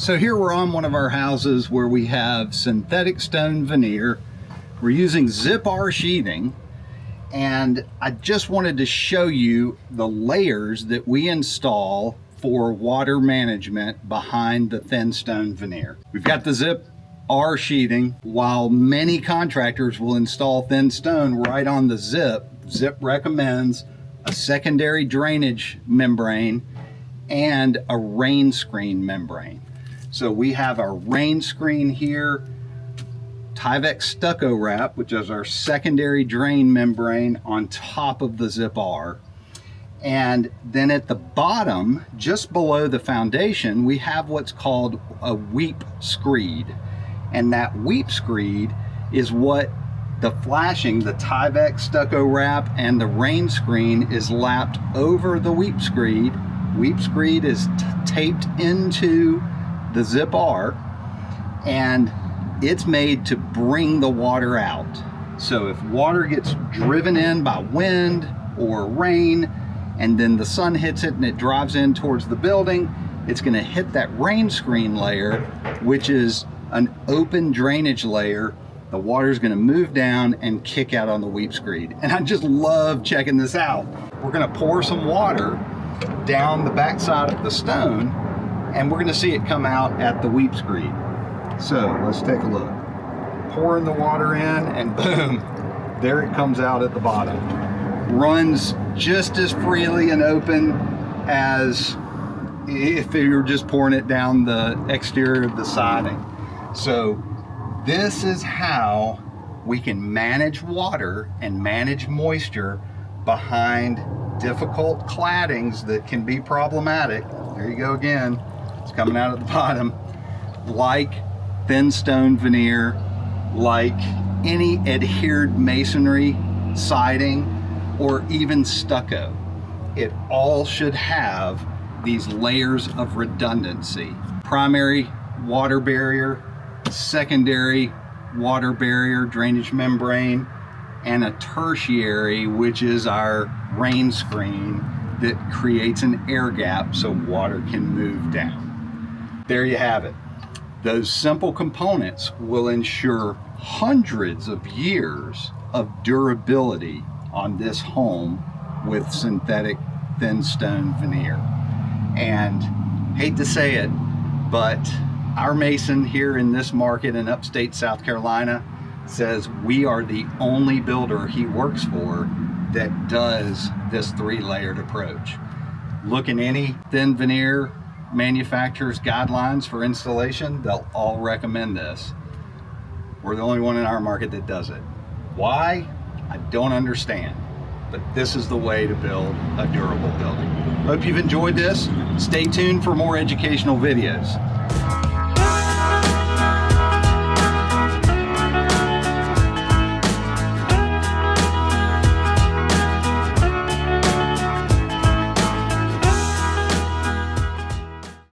So here we're on one of our houses where we have synthetic stone veneer. We're using Zip-R sheathing, and I just wanted to show you the layers that we install for water management behind the thin stone veneer. We've got the Zip-R sheathing. While many contractors will install thin stone right on the Zip recommends a secondary drainage membrane and a rain screen membrane. So we have our rain screen here, Tyvek stucco wrap, which is our secondary drain membrane on top of the Zip-R. And then at the bottom, just below the foundation, we have what's called a weep screed. And that weep screed is what the flashing, the Tyvek stucco wrap and the rain screen is lapped over the weep screed. Weep screed is taped into the Zip-R, and it's made to bring the water out. So if water gets driven in by wind or rain, and then the sun hits it and it drives in towards the building, it's going to hit that rain screen layer, which is an open drainage layer. The water is going to move down and kick out on the weep screed. And I just love checking this out. We're going to pour some water down the backside of the stone, and we're going to see it come out at the weep screed. So let's take a look. Pouring the water in, and boom, there it comes out at the bottom. Runs just as freely and open as if you were just pouring it down the exterior of the siding. So this is how we can manage water and manage moisture behind difficult claddings that can be problematic. There you go again. It's coming out at the bottom. Like thin stone veneer, like any adhered masonry, siding, or even stucco. It all should have these layers of redundancy. Primary water barrier, secondary water barrier, drainage membrane, and a tertiary, which is our rain screen that creates an air gap so water can move down. There you have it. Those simple components will ensure hundreds of years of durability on this home with synthetic thin stone veneer. And hate to say it, but our mason here in this market in upstate South Carolina says we are the only builder he works for that does this 3-layered approach. Look in any thin veneer manufacturer's guidelines for installation, they'll all recommend this. We're the only one in our market that does it. Why? I don't understand, but this is the way to build a durable building. Hope you've enjoyed this. Stay tuned for more educational videos.